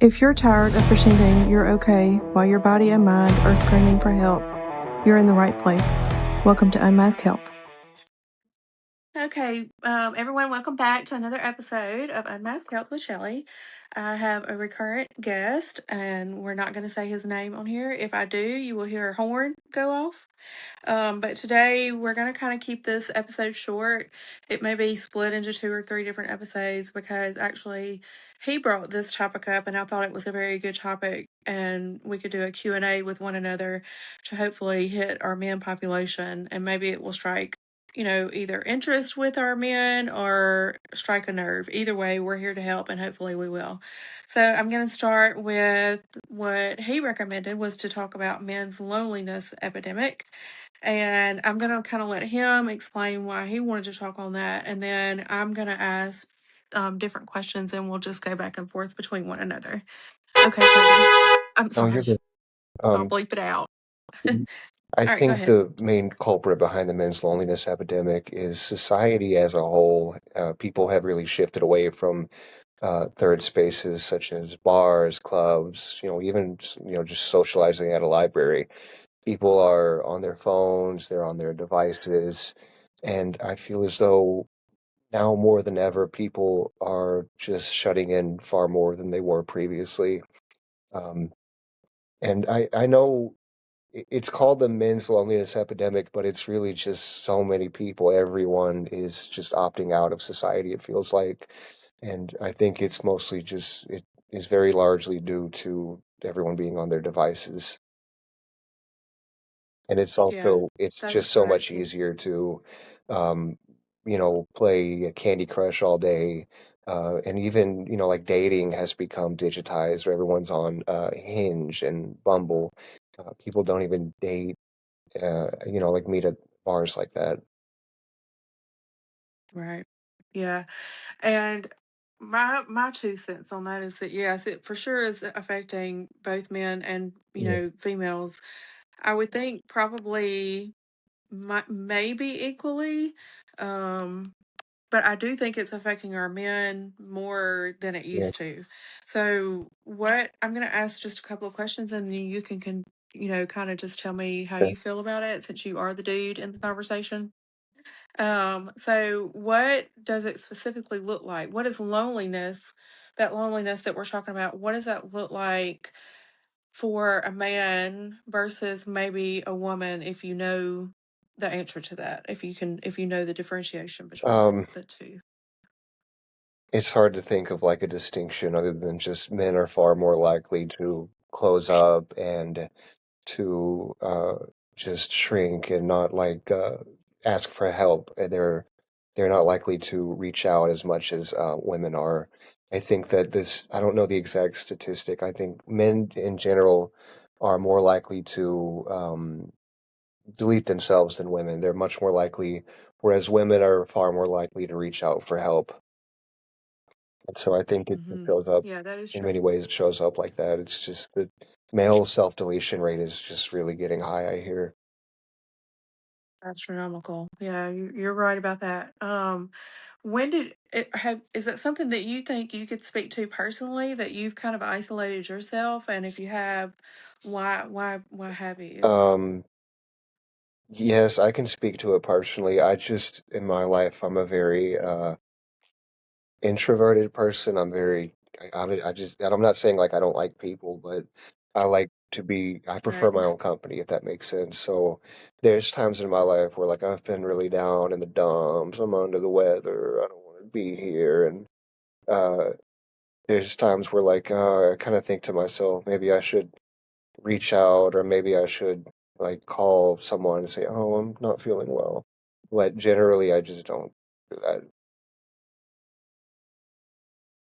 If you're tired of pretending you're okay while your body and mind are screaming for help, you're in the right place. Welcome to Unmasked Health. Okay, everyone, welcome back to another episode of Unmasked Health with Shelly. I have a recurrent guest, and we're not going to say his name on here. If I do, you will hear a horn go off. But today we're going to kind of keep this episode short. It may be split into 2 or 3 different episodes because actually he brought this topic up and I thought it was a very good topic and we could do a Q&A with one another to hopefully hit our men population and maybe it will strike either interest with our men or strike a nerve. Either way, we're here to help and hopefully we will. So I'm going to start with what he recommended was to talk about men's loneliness epidemic. And I'm going to kind of let him explain why he wanted to talk on that. And then I'm going to ask different questions and we'll just go back and forth between one another. Okay, Cody. I'm Oh, you're sorry. good. I'll bleep it out. All I right, go think ahead. the main culprit behind the men's loneliness epidemic is society as a whole. People have really shifted away from third spaces such as bars, clubs, even just socializing at a library. People are on their phones, they're on their devices, and I feel as though now more than ever, people are just shutting in far more than they were previously. Um, and I know it's called the men's loneliness epidemic, but it's really just so many people. Everyone is just opting out of society, it feels like. And I think it's mostly just, it is very largely due to everyone being on their devices. And Yeah, it's that is just so correct. much easier to, um, play Candy Crush all day. And even, like dating has become digitized, where everyone's on Hinge and Bumble. People don't even date like meet at bars like that. Right. Yeah. And my 2 cents on that is that yes, it for sure is affecting both men and Yeah. females. I would think probably maybe equally, um, but I do think it's affecting our men more than it Yeah. used to. So what I'm going to ask just a couple of questions, and then you can kind of just tell me how Okay. you feel about it since you are the dude in the conversation. So what does it specifically look like? What is loneliness? That loneliness that we're talking about, what does that look like for a man versus maybe a woman if you know the answer to that, if you know the differentiation between Um, the two? it's hard to think of like a distinction other than just men are far more likely to close up and to just shrink and not ask for help. And they're not likely to reach out as much as women are. I think that I don't know the exact statistic. I think men in general are more likely to delete themselves than women. They're much more likely, whereas women are far more likely to reach out for help. And so I think it Hmm. shows up Yeah, that is in true. many ways. It shows up like that. It's just the male self-deletion rate is just really getting high, I hear. Astronomical. Yeah, you're right about that. When did it have? Is that something that you think you could speak to personally that you've kind of isolated yourself? And if you have, why have you? Um, yes, I can speak to it partially. I just, in my life, I'm a very introverted person. And I'm not saying like I don't like people, but I prefer Right. my own company, if that makes sense. So there's times in my life where like I've been really down in the dumps, I'm under the weather, I don't want to be here. And uh, there's times where I kind of think to myself, maybe I should reach out or maybe I should like call someone and say, oh, I'm not feeling well. But generally, I just don't do that.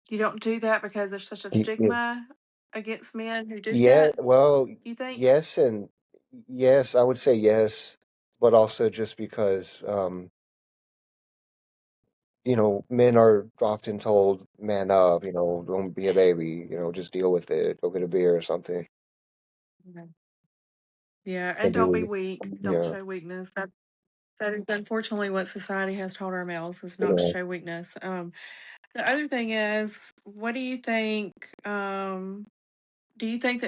You don't do that because there's such a Yeah. stigma against men who do Yeah, that, well, you think? yes and yes, I would say yes, but also just because men are often told, man up, don't be a baby, just deal with it, go get a beer or something. Okay. Yeah, and Can't be don't be weak. weak. Don't Yeah, show weakness. That is unfortunately what society has taught our males is not to yeah. show weakness. The other thing is, what do you think that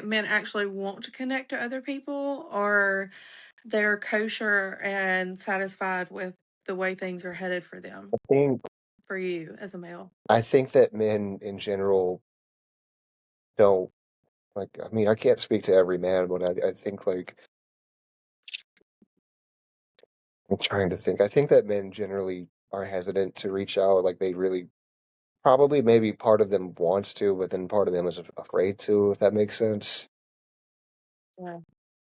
men actually want to connect to other people, or they're kosher and satisfied with the way things are headed for them, I think for you as a male? I think that men in general don't like. I mean, I can't speak to every man, but I think like I'm trying to think. I think that men generally are hesitant to reach out. Like they really probably maybe part of them wants to, but then part of them is afraid to, if that makes sense. Yeah.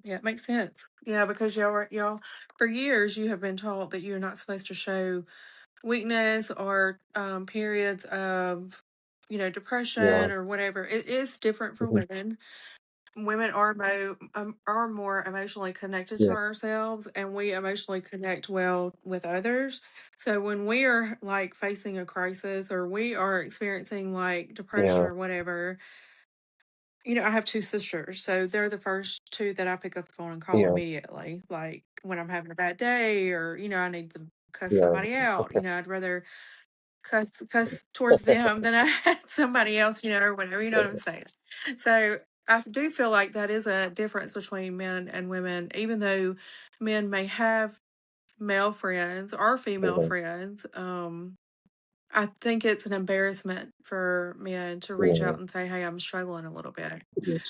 Yeah, it makes sense. Yeah, because y'all for years you have been taught that you're not supposed to show weakness or periods of, Yeah. depression or whatever. It is different for Mhm. women. Women are more emotionally connected to Yeah. ourselves, and we emotionally connect well with others. So when we are like facing a crisis or we are experiencing like depression Yeah. or whatever, I have two sisters, so they're the first two that I pick up the phone and call Yeah. immediately. Like when I'm having a bad day, or I need to cuss Yeah. somebody out. I'd rather cuss towards them than I had somebody else, or whatever. You know what I'm saying? So I do feel like that is a difference between men and women, even though men may have male friends or female Mhm. friends. I think it's an embarrassment for men to reach Yeah. out and say, "Hey, I'm struggling a little bit." Yes.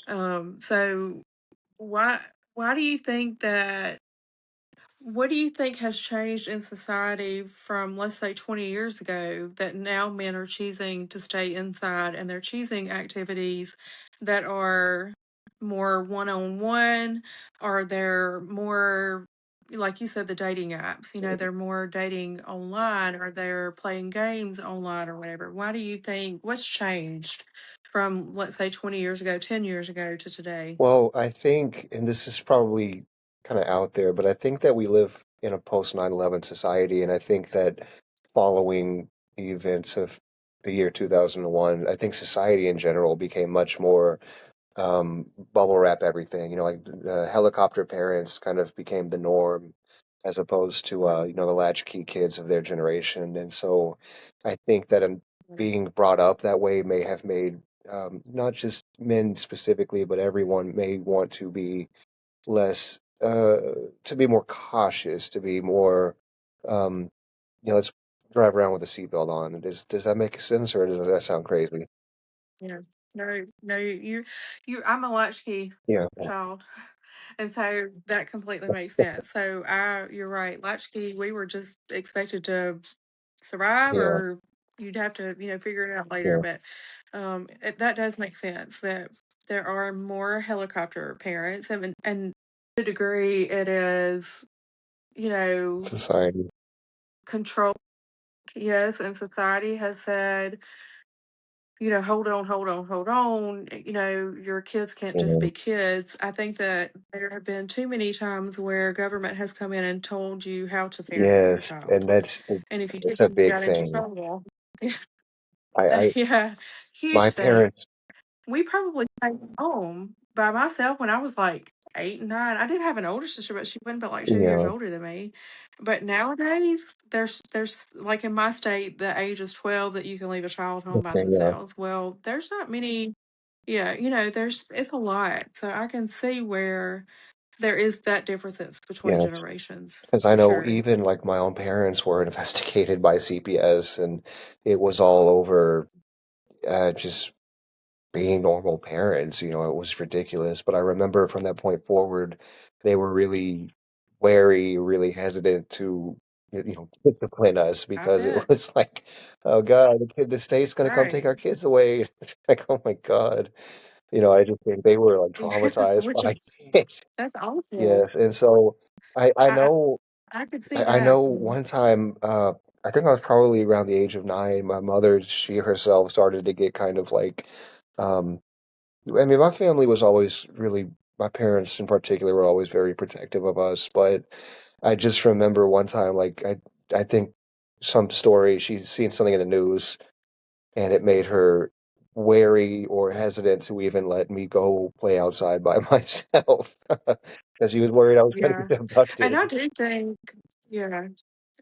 So why do you think that what do you think has changed in society from, let's say, 20 years ago, that now men are choosing to stay inside and they're choosing activities that are more one on one, or they're more, like you said, the dating apps, they're more dating online, or they're playing games online or whatever? Why do you think, what's changed from, let's say, 20 years ago, 10 years ago to today? Well, I think, and this is probably kind of out there, but I think that we live in a post 9/11 society, and I think that following the events of the year 2001, I think society in general became much more bubble wrap everything. Like the helicopter parents kind of became the norm as opposed to Right. the latchkey kids of their generation. And so I think that being brought up that way may have made not just men specifically, but everyone may want to be less, to be more cautious, to be more, um, let's drive around with a seatbelt on. Does that make sense, or does that sound crazy? Yeah. No, no, I'm a latchkey Yeah, child. And so that completely makes sense. So you're right. Latchkey, we were just expected to survive, yeah, or you'd have to, figure it out later. yeah. But that does make sense that there are more helicopter parents, and to a degree, it is, you know, Society. control. Yes, and society has said, hold on, hold on, hold on. Your kids can't just Yeah. be kids. I think that there have been too many times where government has come in and told you how to parent your Yes, child. and that's And if you it's didn't, a you big got into thing. trouble. I Yeah, my huge thing. parents, We probably stayed home by myself when I was like 8 and 9. I did have an older sister, but she wasn't but like 2 years yeah, older than me. But nowadays, there's like in my state, the age is 12 that you can leave a child home by okay, yeah, themselves. Well, there's not many. Yeah, it's a lot. So I can see where there is that difference between yeah. generations Because I for know sure. even like my own parents were investigated by CPS, and it was all over just being normal parents. It was ridiculous. But I remember from that point forward, they were really wary, really hesitant to, discipline us I because it bet. was like, oh God, the state's gonna come take Right. our kids away. Like, oh my God. I just think they were like Yeah, traumatized which by is it. that's awful. Yes, and so I I know I could see I that. know one time, I think I was probably around the age of 9. My mother, she herself started to get kind of like, um, I mean, my family was always really, my parents in particular were always very protective of us, but I just remember one time, like I think some story, she's seen something in the news and it made her wary or hesitant to even let me go play outside by myself because she was worried I was going to Yeah. get And I abducted. do think, yeah.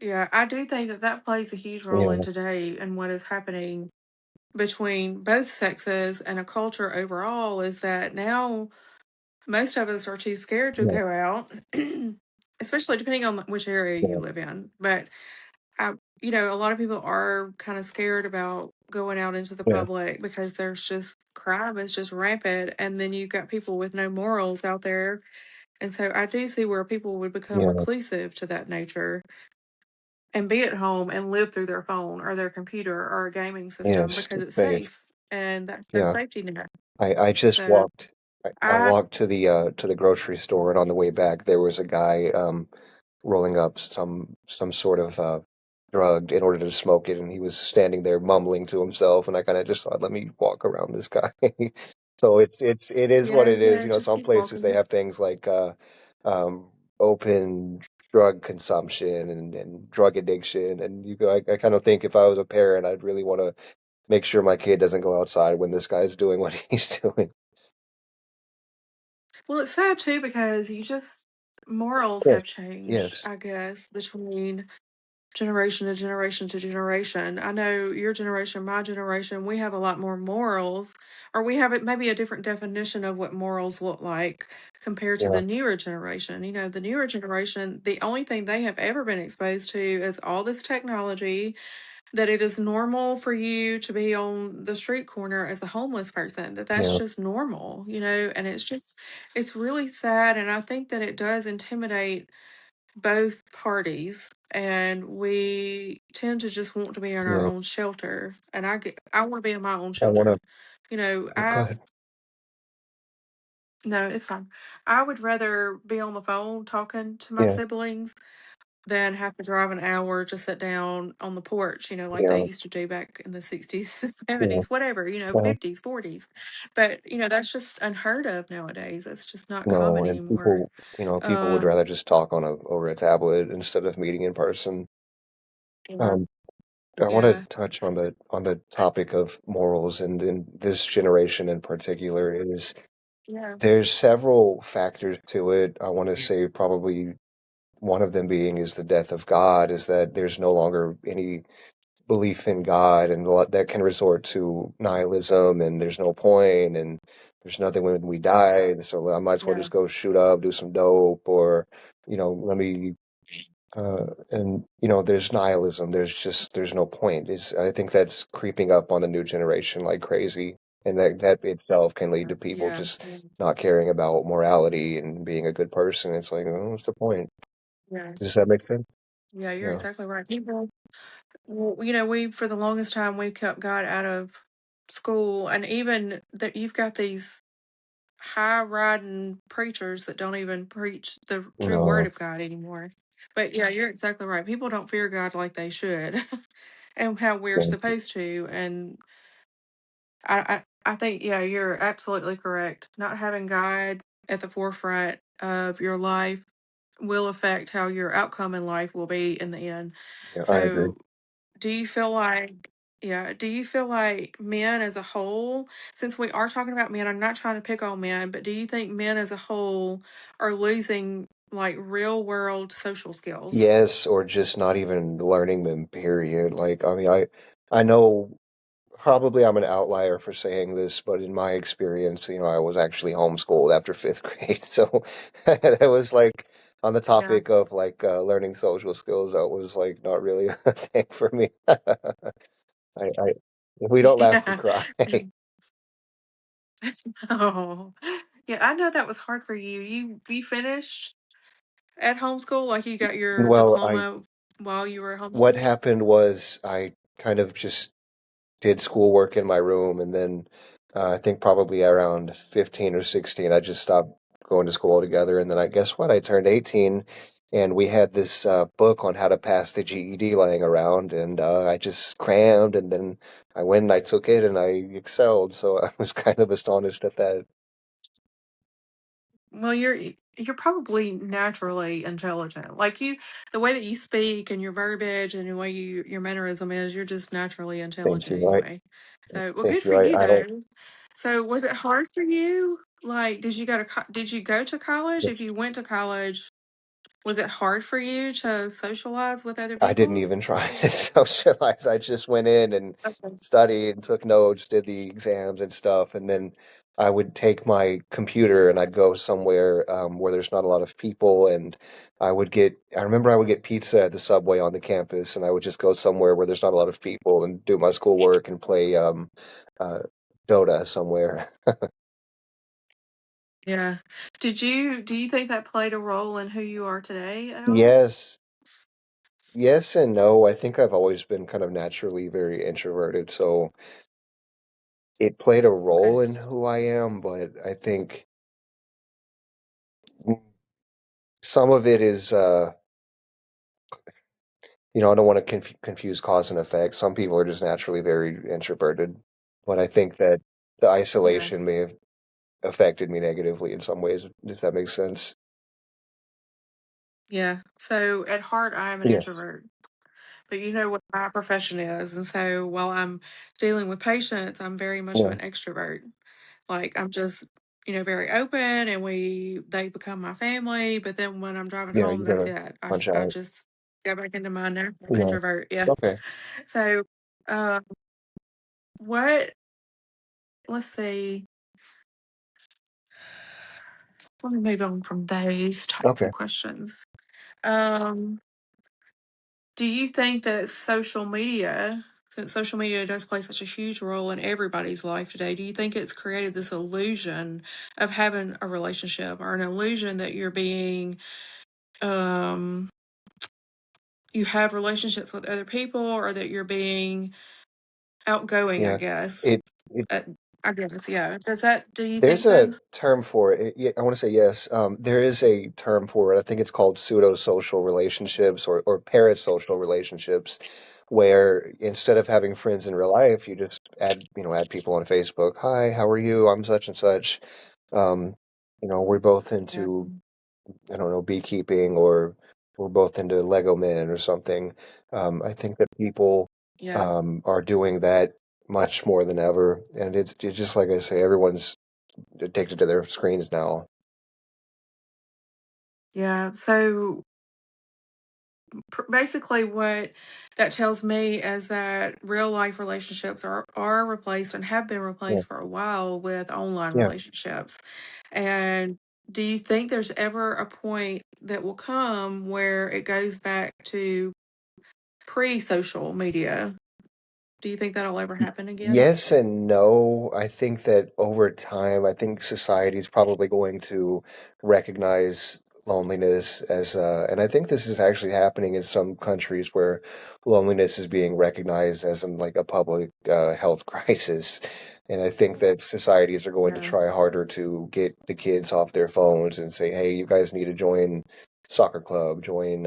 Yeah, I do think that that plays a huge role in Yeah, today and what is happening between both sexes and a culture overall is that now most of us are too scared to yeah, go out, especially depending on which area you yeah, live in. But a lot of people are kind of scared about going out into the yeah, public because there's just crime is just rampant, and then you've got people with no morals out there. And so I do see where people would become yeah. reclusive to that nature and be at home and live through their phone or their computer or a gaming system Yes, because it's safe. safe and that's their Yeah. safety net. I just So walked. I I walked to the grocery store, and on the way back, there was a guy rolling up some sort of drug in order to smoke it, and he was standing there mumbling to himself, and I kind of just thought, let me walk around this guy. So it is what it is. just Some keep places they walking. have things like um, open drug consumption and drug addiction, and I kind of think if I was a parent, I'd really want to make sure my kid doesn't go outside when this guy's doing what he's doing. Well, it's sad too because morals Yes, have changed, yes, I guess, between generation to generation to generation. I know your generation, my generation, we have a lot more morals, or we have maybe a different definition of what morals look like compared to yeah, the newer generation. The newer generation, the only thing they have ever been exposed to is all this technology, that it is normal for you to be on the street corner as a homeless person, that's yeah, just normal, and it's really sad. And I think that it does intimidate both parties, and we tend to just want to be in our yeah. own shelter. And I want to be in my own I want shelter. to go I ahead. no, it's fine. I would rather be on the phone talking to my Yeah, siblings than have to drive an hour to sit down on the porch, like they yeah, used to do back in the 60s, yeah. 70s, whatever, Uh, 50s, 40s. But, that's just unheard of nowadays. It's just not no, common and anymore. people would Um, rather just talk over a tablet instead of meeting in person. yeah, Um, I want to yeah, touch on the topic of morals, and in this generation in particular, is yeah, there's several factors to it. I want to say probably one of them being is the death of God, is that there's no longer any belief in God, and that can resort to nihilism, and there's no point, and there's nothing when we die, so I might as well yeah, just go shoot up, do some dope, or let me and there's nihilism. There's no point. I think that's creeping up on the new generation like crazy, and that itself can lead to people yeah, just yeah, not caring about morality and being a good person. It's like, oh, what's the point? yeah. Does that make sense? Yeah, you're Yeah. exactly right. People, well, for the longest time, we've kept God out of school, and even that you've got these high riding preachers that don't even preach the true word No. of God anymore. But yeah, you're exactly right. People don't fear God like they should, and how we're Yeah. supposed to. And I think, yeah, you're absolutely correct. Not having God at the forefront of your life will affect how your outcome in life will be in the end. Yeah, I agree. So, do you feel like, yeah, do you feel like men as a whole, since we are talking about men, I'm not trying to pick on men, but do you think men as a whole are losing like real world social skills? Yes, or just not even learning them, period. Like, I mean, I know probably I'm an outlier for saying this, but in my experience, I was actually homeschooled after fifth grade. So that was like on the Yeah. topic of like learning social skills, that was like not really a thing for me. If we don't laugh, we Yeah. cry. Oh, yeah, I know that was hard for you. You finished at homeschool, like you got your Well, I diploma while you were what homeschooled? happened was I kind of just did schoolwork in my room, and then I think probably around 15 or 16, I just stopped going to school altogether. And then I guess what? I turned 18, and we had this book on how to pass the GED laying around, and I just crammed, and then I went and I took it, and I excelled. So I was kind of astonished at that. Well, you're probably naturally intelligent. Like the way that you speak and your verbiage and the way your mannerism is, you're just naturally Thank intelligent you. I anyway. So, well, thank good for you. you I don't. though. So, was it hard for you? Like, did you go to college? If you went to college, Was it hard for you to socialize with other I didn't people? even try to socialize. I just went in and Okay. studied, took notes, did the exams and stuff, and then I would take my computer and I'd go somewhere where there's not a lot of people, and I remember I would get pizza at the Subway on the campus, and I would just go somewhere where there's not a lot of people and do my schoolwork and play uh, Dota somewhere. Yeah. Do you think that played a role in who you are today at all? Yes, yes and no. I think I've always been kind of naturally very introverted, so it played a Okay. role in who I am, but I think some of it is, I don't want to confuse cause and effect. Some people are just naturally very introverted, but I think that the Yeah. isolation may have affected me negatively in some ways, if that makes sense. Yeah. So at heart, I am an Yeah, introvert, but you know what my profession is. And so while I'm dealing with patients, I'm very much of yeah, an extrovert. Like I'm just, very open and they become my family. But then when I'm driving yeah. home, You that's gotta it. punch I out. just go back into my natural Yeah. introvert. Yeah. Okay. So, uh, what, let's see, let me move on from those types Okay. of questions. Um, Do you think that since social media does play such a huge role in everybody's life today, do you think it's created this illusion of having a relationship or an illusion that um, you have relationships with other people or that you're being outgoing, I Yeah. guess? It it Uh, I guess, yeah. Do you think There's so? a term for it. Yeah, I want to say yes. There is a term for it. I think it's called pseudo-social relationships or parasocial relationships, where instead of having friends in real life, you just add people on Facebook. Hi, how are you? I'm such and such. Um, we're both Yeah. into, I don't know, beekeeping, or we're both into Lego Men or something. I think that people Yeah. are doing that much more than ever, and it's just like I say, everyone's addicted to their screens now. Yeah. So basically what that tells me is that real life relationships are replaced and have been Yeah, replaced for a while with online yeah. relationships. And do you think there's ever a point that will come where it goes back to pre-social media? Do you think that'll ever happen again? Yes and no. I think that over time, I think society is probably going to recognize loneliness as, and I think this is actually happening in some countries where loneliness is being recognized as in like a public health crisis. And I think that societies are going to Yeah. try harder to get the kids off their phones and say, hey, you guys need to join soccer club, join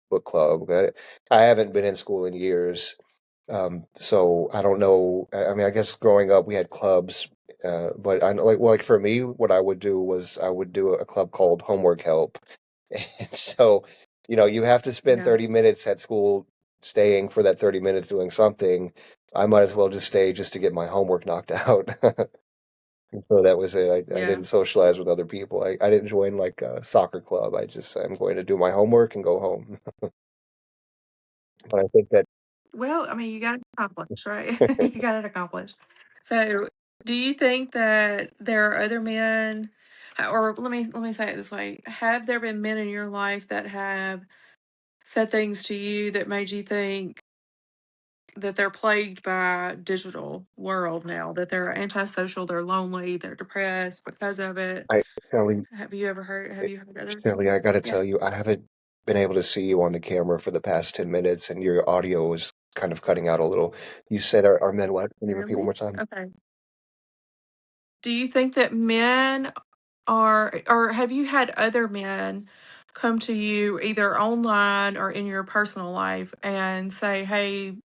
book club. I haven't been in school in years. So I don't know. I mean, I guess growing up we had clubs, but I know, like for me, what I would do was I would do a club called Homework Help, and so you have to spend Yeah. 30 minutes at school, staying for that 30 minutes doing something. I might as well just stay just to get my homework knocked out. And so that was it. I Yeah. didn't socialize with other people. I didn't join like a soccer club. I'm going to do my homework and go home. But I think that Well, I mean, you got it accomplished, right? You got it accomplished. So, do you think that there are other men, or let me say it this way: have there been men in your life that have said things to you that made you think that they're plagued by digital world now, that they're antisocial, they're lonely, they're depressed because of it? I Kelly, Have you heard others? Shelly, I gotta Yeah. tell you, I haven't been able to see you on the camera for the past 10 minutes, and your audio is kind of cutting out a little. You said our men what? Can you repeat one Really? more time? Okay. Do you think that men or have you had other men come to you either online or in your personal life and say, "Hey,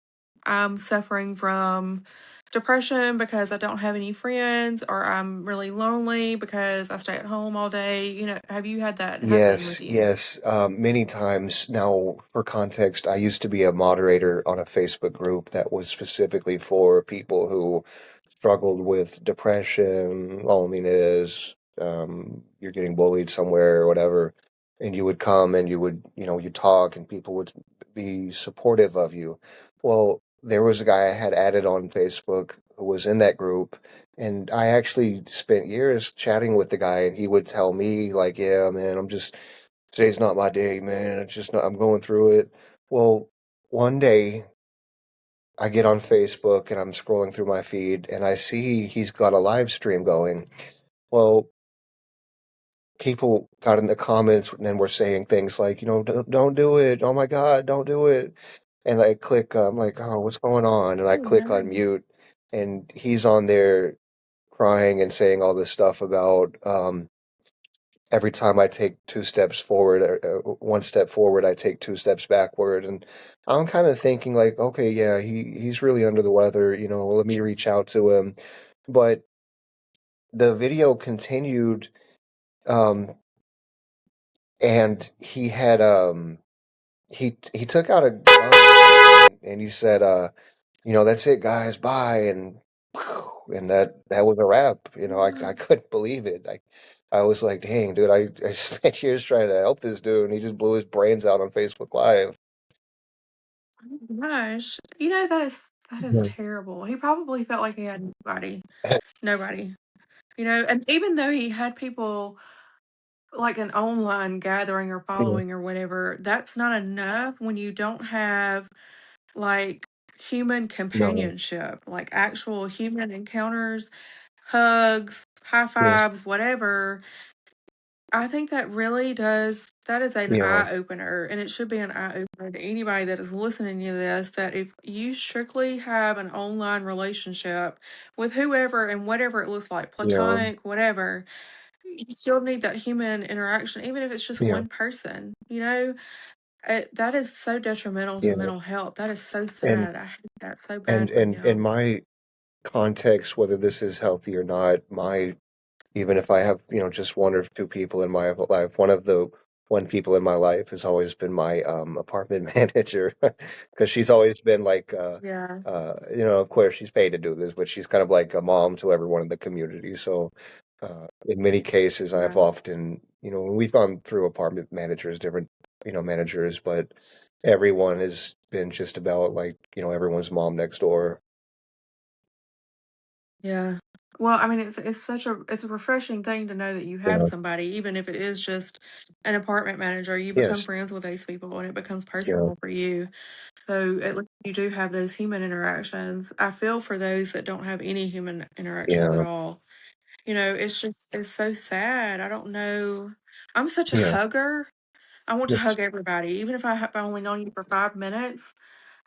I'm suffering from depression because I don't have any friends, or I'm really lonely because I stay at home all day." Have you had that happen with Yes, you? yes, many times. Now, for context, I used to be a moderator on a Facebook group that was specifically for people who struggled with depression, loneliness, you're getting bullied somewhere or whatever. and you would come and you would, you know, you talk and people would be supportive of you. Well, there was a guy I had added on Facebook who was in that group, and I actually spent years chatting with the guy, and he would tell me like, "Yeah, man, today's not my day, man. It's just not, I'm going through it." Well, one day I get on Facebook and I'm scrolling through my feed and I see he's got a live stream going. Well, people got in the comments and then were saying things like, you know, don't do it. Oh my God, don't do it. And I click, I'm like, oh, what's going on? And I Oh click no. on mute, and he's on there crying and saying all this stuff about every time I take two steps forward, one step forward, I take two steps backward. And I'm kind of thinking like, okay, yeah, he's really under the weather. You know, let me reach out to him. But the video continued, um, and he took out a gun and he said, you know, that's it, guys, bye. And and that was a wrap. You know, I couldn't believe it. I was like, dang, dude, I spent years trying to help this dude, and he just blew his brains out on Facebook Live. Oh my gosh. You know, that is Yeah. terrible. He probably felt like he had nobody. Nobody. You know, and even though he had people like an online gathering or Yeah. following or whatever, that's not enough when you don't have like human No. companionship, like actual human encounters, hugs, high Yeah. fives, whatever. I think that really does, that is an Yeah. eye opener, and it should be an eye opener to anybody that is listening to this, that if you strictly have an online relationship with whoever and whatever it looks like, Yeah. platonic, whatever, you still need that human interaction, even if it's just Yeah. one person, you know? That is so detrimental to Yeah. mental health. That is so And sad. I hate that so and bad for and in him. my context, whether this is healthy or not, my even if I have, you know, just one or two people in my life, one people in my life has always been my apartment manager, because she's always been like Yeah, you know, of course she's paid to do this, but she's kind of like a mom to everyone in the community. So in many cases I've right. often, you know, we've gone through apartment managers, different, you know, managers, but everyone has been just about like, you know, everyone's mom next door. Yeah. Well, I mean, it's a refreshing thing to know that you have Yeah. somebody, even if it is just an apartment manager. You become Yes. friends with those people, and it becomes Yeah. personal for you. So at least you do have those human interactions. I feel for those that don't have any human interactions at Yeah. all. You know, it's so sad. I don't know. I'm such a Yeah. hugger. I want to Yes. hug everybody, even if I have only known you for 5 minutes.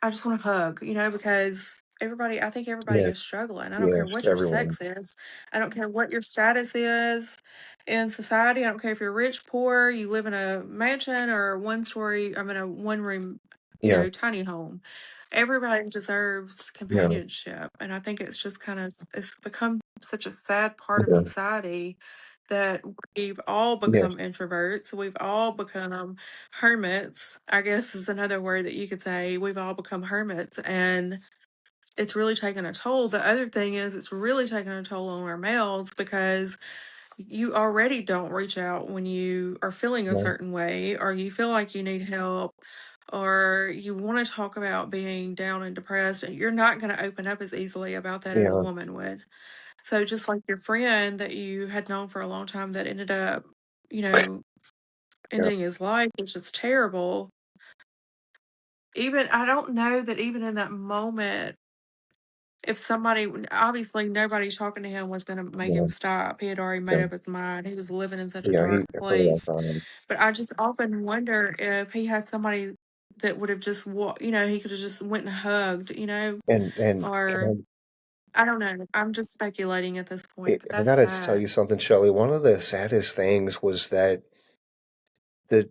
I just want to hug, you know, because I think everybody Yes. is struggling. I don't care Yes. what your Everyone. sex is. I don't care what your status is in society. I don't care if you're rich, poor, you live in a mansion or one story, I'm in a one room, Yeah. tiny home. Everybody deserves Yeah. companionship. And I think it's just it's become such a sad part of Yeah. society that we've all Yes. become introverts. We've all become hermits, I guess is another word that you could say. We've all become hermits, and it's really taken a toll. The other thing is, it's really taken a toll on our males because you already don't reach out when you are feeling a Yeah. certain way, or you feel like you need help, or you want to talk about being down and depressed, and you're not going to open up as easily about that as a Yeah. woman would. So, just like your friend that you had known for a long time that ended up, you know, Yeah. ending his life, which is terrible. Even I don't know that even in that moment, if somebody obviously nobody talking to him was gonna make Yeah. him stop. He had already made Yeah. up his mind. He was living in such a Yeah. dark For a long place. time. But I just often wonder if he had somebody that would have just he could have just went and hugged, And or I don't know. I'm just speculating at this point, but I that's gotta tell sad. you something, Shelley. One of the saddest things was that the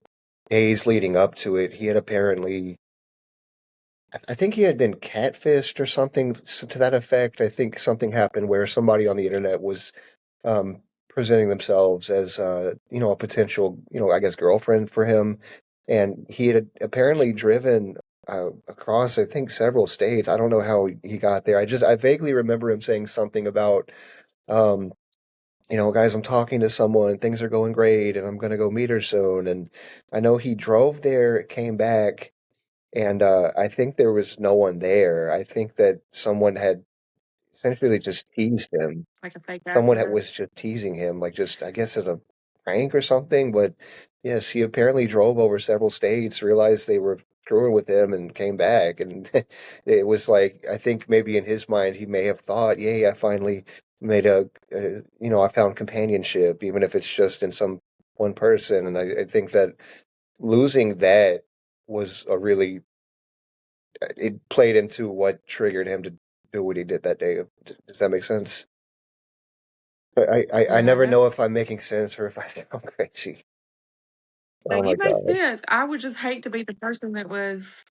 days leading up to it, he had apparently, I think he had been catfished or something to that effect. I think something happened where somebody on the internet was presenting themselves as, you know, a potential, you know, I guess girlfriend for him, and he had apparently driven across, I think, several states. I don't know how he got there. I vaguely remember him saying something about um, guys, I'm talking to someone, things are going great, and I'm gonna go meet her soon. And I know he drove there, came back, and I think there was no one there. I think that someone had essentially just teased him. Like a fake Someone actor. was just teasing him, like just I guess as a prank or something. But yes, he apparently drove over several states, realized they were screwing with him, and came back. And it was like I think maybe in his mind he may have thought, "Yay, I finally made I found companionship, even if it's just in some one person." And I think that losing that was a really it played into what triggered him to do what he did that day. Does that make sense? I never know if Yes. I'm making sense or if I sound crazy. So Oh my you make God. sense. I would just hate to be the person that was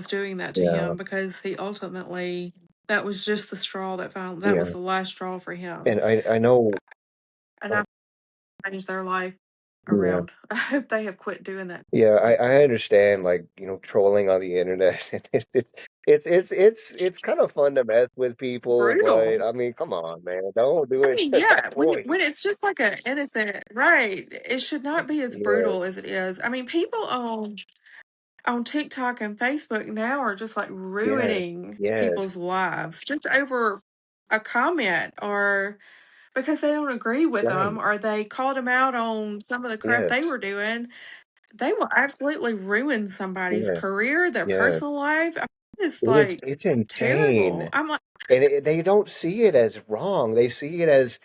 doing that to Yeah, him, because he ultimately, that was just the straw that was yeah. the last straw for him. And I know, And I changed their life yeah, around. I hope they have quit doing that yeah. to I people. understand, like, trolling on the internet. It's kind of fun to mess with people, but Brutal. I mean, come on, man, don't do I it mean, to that yeah, when point. it's just like an innocent, right, it should not be as Yeah, brutal as it is. I mean, people on TikTok and Facebook now are just like yeah, ruining yes, people's lives just over a comment, or because they don't agree with them, right, or they called them out on some of the crap they yes, were doing. They will absolutely ruin somebody's yeah, career, their yeah. personal life. I mean, it's It's like it's terrible. insane, I'm like, and they don't see it as wrong. They see it as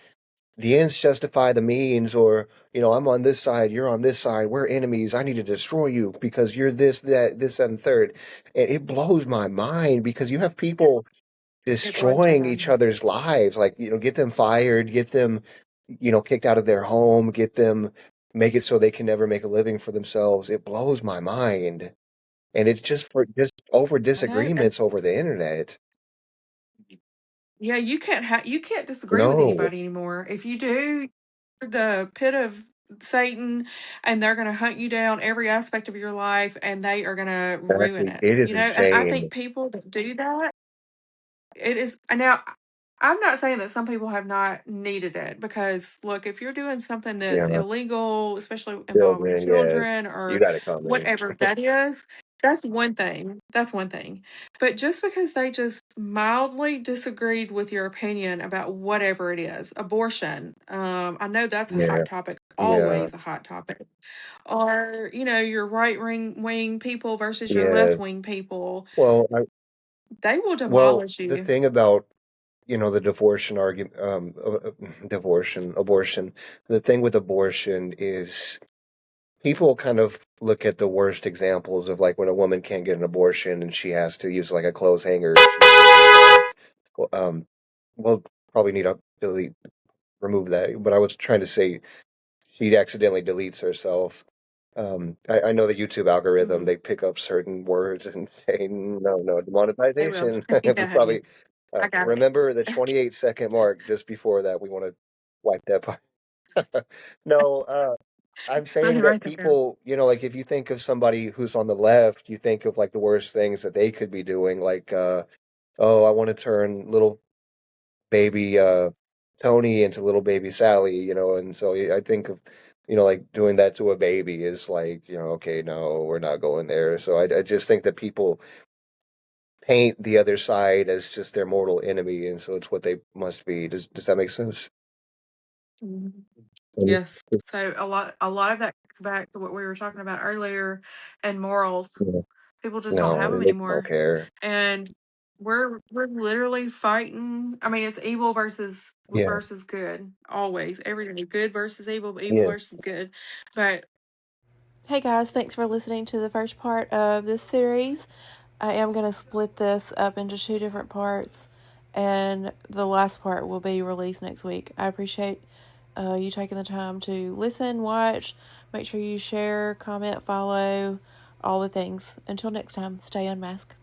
the ends justify the means, or I'm on this side, you're on this side, we're enemies, I need to destroy you because you're this and third. And it blows my mind because you have people it blows my destroying each mind. other's lives, like get them fired, get them kicked out of their home, get them make it so they can never make a living for themselves. It blows my mind, and it's just over I know, and disagreements over the internet. yeah, you can't disagree with No, anybody anymore. If you do, you're the pit of Satan, and they're going to hunt you down every aspect of your life, and they are going to ruin exactly, it. it is And I think insane. people that do that, it is now. I'm not saying that some people have not needed it, because look, if you're doing something that's Yeah, illegal, especially involving children, yes, children you or got it coming. whatever that is, that's one thing. That's one thing. But just because they just mildly disagreed with your opinion about whatever it is, abortion, I know that's a Yeah, hot topic, yeah, always a hot topic. Or, your wing people versus your left yeah. wing people, Well, they will well, demolish the you. thing about the divorce argument, abortion. The thing with abortion is people kind of look at the worst examples of like when a woman can't get an abortion and she has to use like a clothes hanger. She herself. Well, well, probably need to remove that. But I was trying to say she accidentally deletes herself. I know the YouTube algorithm, Mhm. they pick up certain words and say, no, no, They will. demonetization. We Yeah, yeah. probably I got it. remember the 28-second mark just before that. We want to wipe that part. No, I'm Let saying me that write that down. people, like if you think of somebody who's on the left, you think of like the worst things that they could be doing, like, oh, I want to turn little baby Tony into little baby Sally, and so I think of like doing that to a baby is like, okay, no, we're not going there. So I just think that people paint the other side as just their mortal enemy, and so it's what they must be. Does that make sense? Mhm. Um, Yes. So a lot of that goes back to what we were talking about earlier, and morals. yeah. People just don't have No, them they don't anymore. care. And we're literally fighting. I mean, it's evil Yeah, versus good. Always. Every day. Good versus evil yeah, versus good. But hey guys, thanks for listening to the first part of this series. I am going to split this up into two different parts, and the last part will be released next week. I appreciate you taking the time to listen, watch. Make sure you share, comment, follow, all the things. Until next time, stay unmasked.